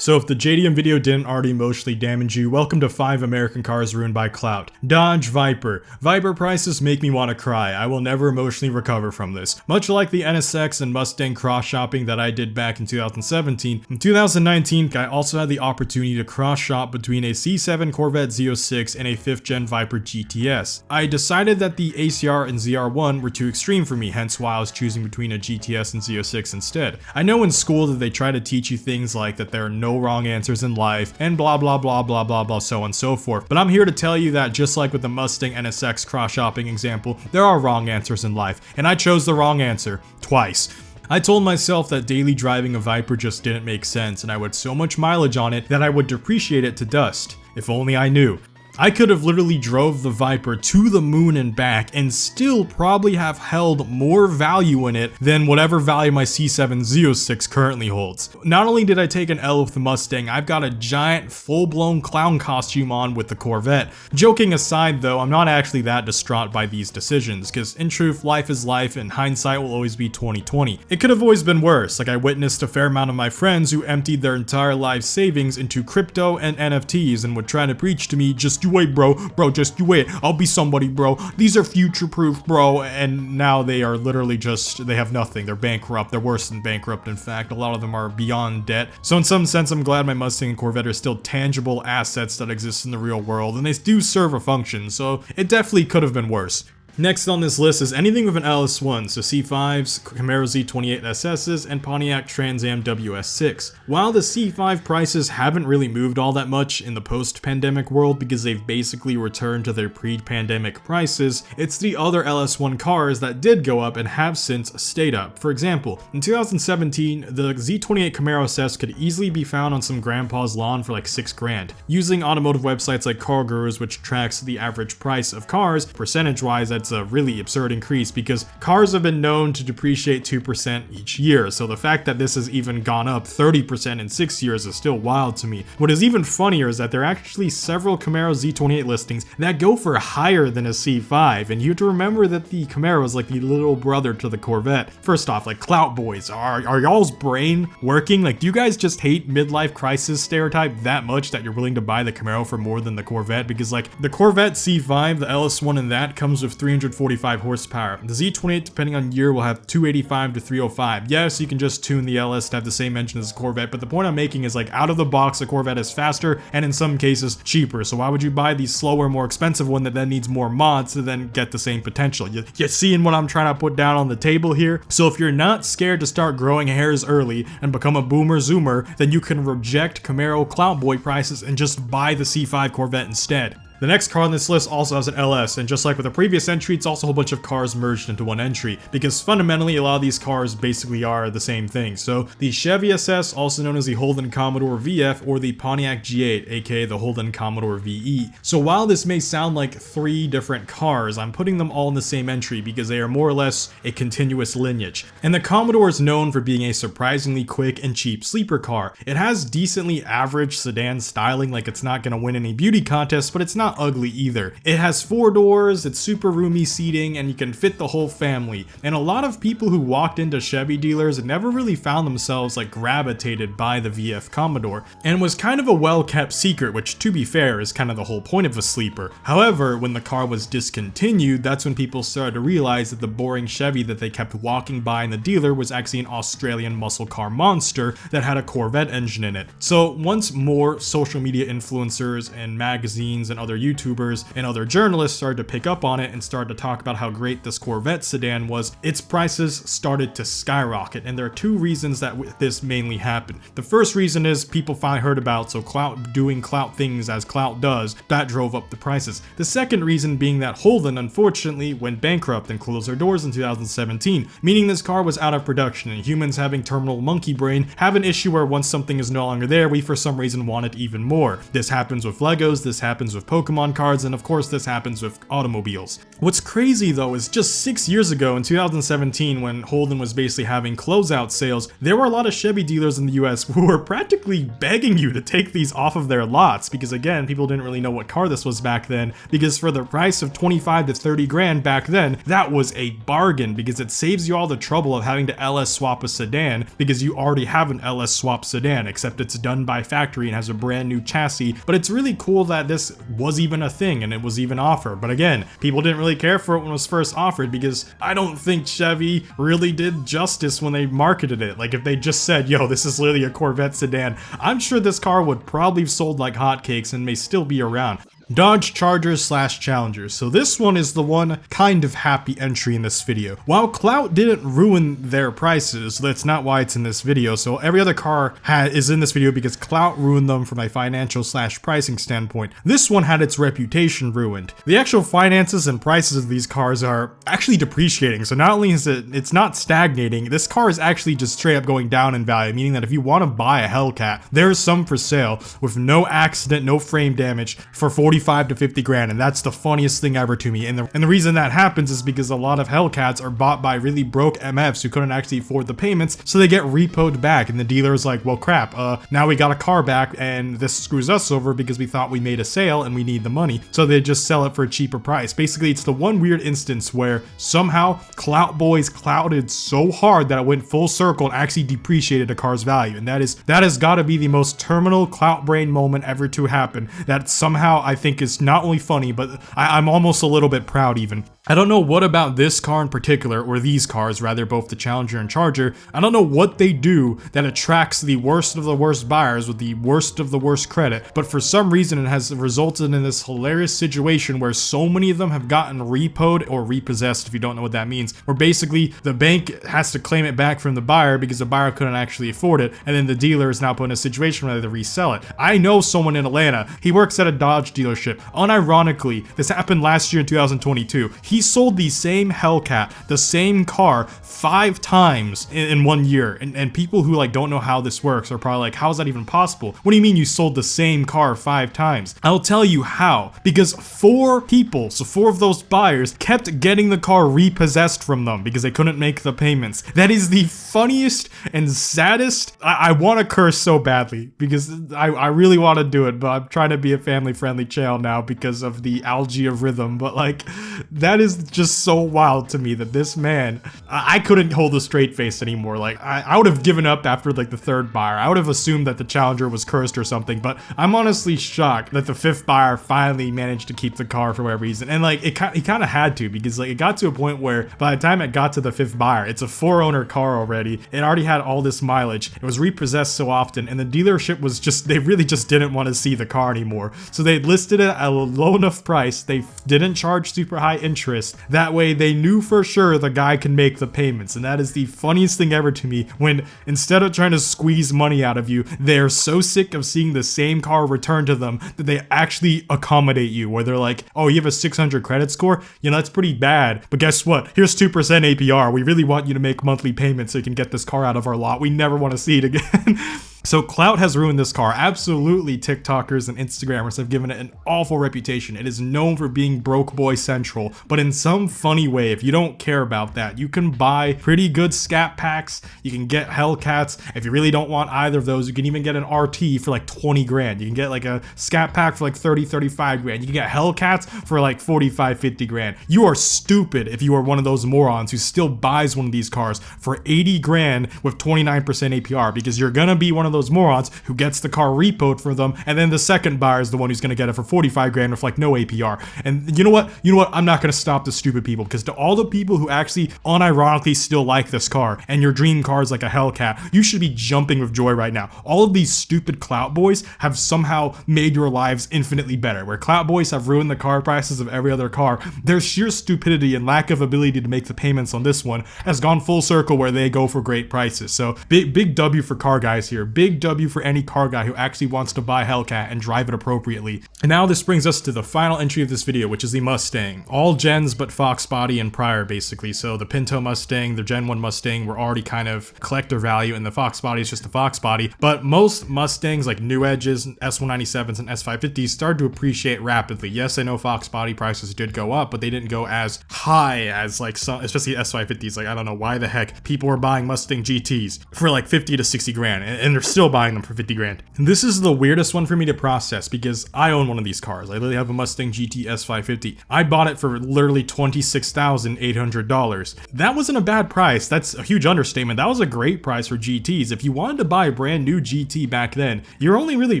So if the JDM video didn't already emotionally damage you, welcome to 5 American cars ruined by Clout. Dodge Viper. Viper prices make me want to cry. I will never emotionally recover from this. Much like the NSX and Mustang cross-shopping that I did back in 2017, in 2019 I also had the opportunity to cross-shop between a C7 Corvette Z06 and a 5th gen Viper GTS. I decided that the ACR and ZR1 were too extreme for me, hence why I was choosing between a GTS and Z06 instead. I know in school that they try to teach you things like that there are no wrong answers in life and blah blah blah blah blah blah so on and so forth, but I'm here to tell you that just like with the Mustang NSX cross-shopping example, there are wrong answers in life, and I chose the wrong answer twice. I told myself that daily driving a Viper just didn't make sense, and I would so much mileage on it that I would depreciate it to dust. If only I knew. I could have literally drove the Viper to the moon and back and still probably have held more value in it than whatever value my C7 Z06 currently holds. Not only did I take an L with the Mustang, I've got a giant full-blown clown costume on with the Corvette. Joking aside though, I'm not actually that distraught by these decisions, because in truth, life is life and hindsight will always be 20/20. It could have always been worse, like I witnessed a fair amount of my friends who emptied their entire life savings into crypto and NFTs and would try to preach to me, just you wait bro, just you wait, I'll be somebody bro, these are future proof bro, and now they are literally just, they have nothing, they're bankrupt, they're worse than bankrupt in fact, a lot of them are beyond debt. So in some sense I'm glad my Mustang and Corvette are still tangible assets that exist in the real world, and they do serve a function, so it definitely could have been worse. Next on this list is anything with an LS1, so C5s, Camaro Z28 SSs, and Pontiac Trans Am WS6. While the C5 prices haven't really moved all that much in the post-pandemic world because they've basically returned to their pre-pandemic prices, it's the other LS1 cars that did go up and have since stayed up. For example, in 2017, the Z28 Camaro SS could easily be found on some grandpa's lawn for like $6 grand. Using automotive websites like Car Gurus, which tracks the average price of cars, percentage-wise that's a really absurd increase because cars have been known to depreciate 2% each year, so the fact that this has even gone up 30% in 6 years is still wild to me. What is even funnier is that there are actually several Camaro Z28 listings that go for higher than a C5, and you have to remember that the Camaro is like the little brother to the Corvette. First off, like Clout boys, are y'all's brain working? Like, do you guys just hate midlife crisis stereotype that much that you're willing to buy the Camaro for more than the Corvette? Because like the Corvette C5, the LS1 in that comes with 345 horsepower. The Z28, depending on year, will have 285 to 305. Yes, you can just tune the LS to have the same engine as the Corvette, but the point I'm making is like out of the box, the Corvette is faster and in some cases cheaper. So why would you buy the slower, more expensive one that then needs more mods to then get the same potential? You seeing what I'm trying to put down on the table here? So if you're not scared to start growing hairs early and become a boomer zoomer, then you can reject Camaro Clout Boy prices and just buy the C5 Corvette instead. The next car on this list also has an LS, and just like with the previous entry, it's also a whole bunch of cars merged into one entry, because fundamentally a lot of these cars basically are the same thing. So the Chevy SS, also known as the Holden Commodore VF, or the Pontiac G8, aka the Holden Commodore VE. So while this may sound like 3 different cars, I'm putting them all in the same entry because they are more or less a continuous lineage. And the Commodore is known for being a surprisingly quick and cheap sleeper car. It has decently average sedan styling, like it's not going to win any beauty contests, but it's not ugly either. It has 4 doors, it's super roomy seating, and you can fit the whole family. And a lot of people who walked into Chevy dealers never really found themselves like gravitated by the VF Commodore, and was kind of a well-kept secret, which to be fair is kind of the whole point of a sleeper. However, when the car was discontinued, that's when people started to realize that the boring Chevy that they kept walking by in the dealer was actually an Australian muscle car monster that had a Corvette engine in it. So once more social media influencers and magazines and other YouTubers and other journalists started to pick up on it and started to talk about how great this Corvette sedan was, its prices started to skyrocket. And there are 2 reasons that this mainly happened. The first reason is people finally heard about, so Clout doing Clout things as Clout does, that drove up the prices. The second reason being that Holden unfortunately went bankrupt and closed their doors in 2017, meaning this car was out of production, and humans having terminal monkey brain have an issue where once something is no longer there, we for some reason want it even more. This happens with Legos, this happens with Pokemon, Pokemon cards, and of course this happens with automobiles. What's crazy though is just 6 years ago in 2017, when Holden was basically having closeout sales, there were a lot of Chevy dealers in the US who were practically begging you to take these off of their lots, because again, people didn't really know what car this was back then, because for the price of 25 to 30 grand back then, that was a bargain, because it saves you all the trouble of having to LS swap a sedan, because you already have an LS swap sedan, except it's done by factory and has a brand new chassis. But it's really cool that this was even a thing and it was even offered. But again, people didn't really care for it when it was first offered, because I don't think Chevy really did justice when they marketed it. Like if they just said, yo, this is literally a Corvette sedan, I'm sure this car would probably have sold like hotcakes and may still be around. Dodge Chargers / Challengers. So this one is the one kind of happy entry in this video. While Clout didn't ruin their prices, that's not why it's in this video. So every other car is in this video because Clout ruined them from a financial / pricing standpoint. This one had its reputation ruined. The actual finances and prices of these cars are actually depreciating. So not only is it's not stagnating, this car is actually just straight up going down in value, meaning that if you want to buy a Hellcat, there's some for sale with no accident, no frame damage for 45 to 50 grand, and that's the funniest thing ever to me. And the reason that happens is because a lot of Hellcats are bought by really broke MFs who couldn't actually afford the payments, so they get repoed back, and the dealer is like, well crap, now we got a car back and this screws us over because we thought we made a sale and we need the money, so they just sell it for a cheaper price. Basically, it's the one weird instance where somehow Clout boys clouted so hard that it went full circle and actually depreciated a car's value, and that has got to be the most terminal Clout brain moment ever to happen. That somehow I think is not only funny, but I'm almost a little bit proud even. I don't know what about this car in particular, or these cars rather, both the Challenger and Charger. I don't know what they do that attracts the worst of the worst buyers with the worst of the worst credit, but for some reason it has resulted in this hilarious situation where so many of them have gotten repoed or repossessed, if you don't know what that means, where basically the bank has to claim it back from the buyer because the buyer couldn't actually afford it, and then the dealer is now put in a situation where they have to resell it. I know someone in Atlanta, he works at a Dodge dealership. Unironically, this happened last year in 2022. He sold the same Hellcat, the same car, 5 times in 1 year. And people who like don't know how this works are probably like, how is that even possible? What do you mean you sold the same car 5 times? I'll tell you how. Because 4 people, so 4 of those buyers, kept getting the car repossessed from them because they couldn't make the payments. That is the funniest and saddest. I want to curse so badly because I really want to do it, but I'm trying to be a family-friendly channel now because of the algae of rhythm. But like, that is just so wild to me that this man, I couldn't hold a straight face anymore. Like I would have given up after like the 3rd buyer. I would have assumed that the Challenger was cursed or something, but I'm honestly shocked that the 5th buyer finally managed to keep the car for whatever reason. And like he kind of had to, because like it got to a point where by the time it got to the 5th buyer, it's a 4-owner car already. It already had all this mileage. It was repossessed so often, and the dealership was just, they really just didn't want to see the car anymore. So they listed it at a low enough price. They didn't charge super high interest. That way they knew for sure the guy can make the payments. And that is the funniest thing ever to me, when instead of trying to squeeze money out of you, they're so sick of seeing the same car returned to them that they actually accommodate you, where they're like, oh, you have a 600 credit score? You know, that's pretty bad. But guess what? Here's 2% APR. We really want you to make monthly payments so you can get this car out of our lot. We never want to see it again. So Clout has ruined this car. Absolutely, TikTokers and Instagrammers have given it an awful reputation. It is known for being broke boy central, but in some funny way, if you don't care about that, you can buy pretty good scat packs. You can get Hellcats. If you really don't want either of those, you can even get an RT for like 20 grand. You can get like a scat pack for like 30, 35 grand. You can get Hellcats for like 45, 50 grand. You are stupid if you are one of those morons who still buys one of these cars for 80 grand with 29% APR, because you're gonna be one of those morons who gets the car repoed for them, and then the second buyer is the one who's going to get it for 45 grand with like no APR. And you know what? I'm not going to stop the stupid people, because to all the people who actually unironically still like this car and your dream car is like a Hellcat, you should be jumping with joy right now. All of these stupid Clout boys have somehow made your lives infinitely better. Where Clout boys have ruined the car prices of every other car, their sheer stupidity and lack of ability to make the payments on this one has gone full circle, where they go for great prices. So big W for car guys here. Big big W for any car guy who actually wants to buy Hellcat and drive it appropriately. And now this brings us to the final entry of this video, which is the Mustang. All gens but Fox Body and prior, basically. So the Pinto Mustang, the Gen 1 Mustang were already kind of collector value, and the Fox Body is just a Fox Body. But most Mustangs, like new Edges, S197s, and S550s, started to appreciate rapidly. Yes, I know Fox Body prices did go up, but they didn't go as high as like some, especially S550s. Like, I don't know why the heck people were buying Mustang GTs for like 50 to 60 grand, and they're still buying them for 50 grand. And this is the weirdest one for me to process because I own one of these cars. I literally have a Mustang GT S550. I bought it for literally $26,800. That wasn't a bad price. That's a huge understatement. That was a great price for GTs. If you wanted to buy a brand new GT back then, you're only really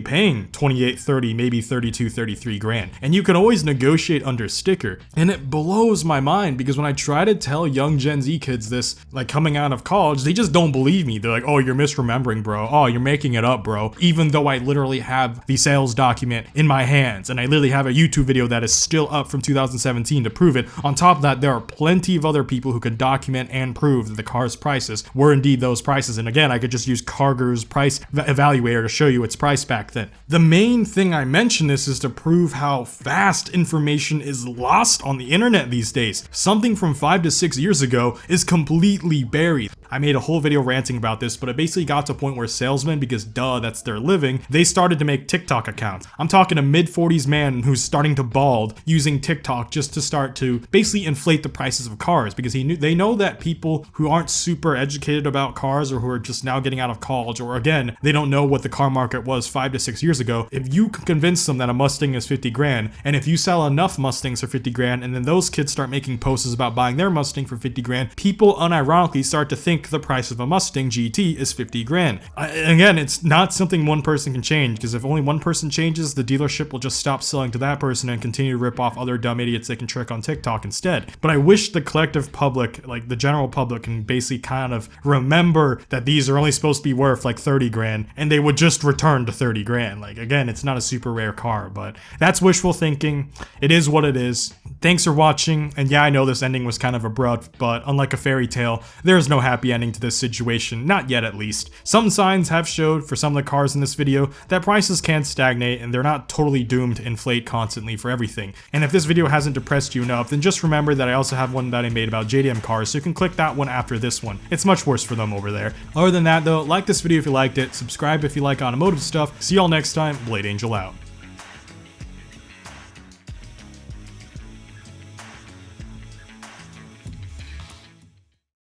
paying 28, 30, maybe 32, 33 grand. And you can always negotiate under sticker. And it blows my mind because when I try to tell young Gen Z kids this, like coming out of college, they just don't believe me. They're like, oh, you're misremembering, bro. Oh, you're making it up, bro. Even though I literally have the sales document in my hands and I literally have a YouTube video that is still up from 2017 to prove it. On top of that, there are plenty of other people who could document and prove that the car's prices were indeed those prices. And again, I could just use Carger's price evaluator to show you its price back then. The main thing I mention this is to prove how fast information is lost on the internet these days. Something from 5 to 6 years ago is completely buried. I made a whole video ranting about this, but it basically got to a point where salesmen, because duh, that's their living, they started to make TikTok accounts. I'm talking a mid-40s man who's starting to bald using TikTok just to start to basically inflate the prices of cars, because they know that people who aren't super educated about cars or who are just now getting out of college, or again, they don't know what the car market was 5 to 6 years ago, if you can convince them that a Mustang is 50 grand, and if you sell enough Mustangs for 50 grand, and then those kids start making posts about buying their Mustang for 50 grand, people unironically start to think the price of a Mustang GT is 50 grand. Again, it's not something one person can change, because if only one person changes, the dealership will just stop selling to that person and continue to rip off other dumb idiots they can trick on TikTok instead. But I wish the collective public, like the general public, can basically kind of remember that these are only supposed to be worth like 30 grand, and they would just return to 30 grand. Like, again, it's not a super rare car, but that's wishful thinking. It is what it is. Thanks for watching, and yeah, I know this ending was kind of abrupt, but unlike a fairy tale, there is no happy ending to this situation, not yet at least. Some signs have showed for some of the cars in this video that prices can stagnate and they're not totally doomed to inflate constantly for everything. And if this video hasn't depressed you enough, then just remember that I also have one that I made about JDM cars, so you can click that one after this one. It's much worse for them over there. Other than that though, like this video if you liked it, subscribe if you like automotive stuff. See y'all next time, Blade Angel out.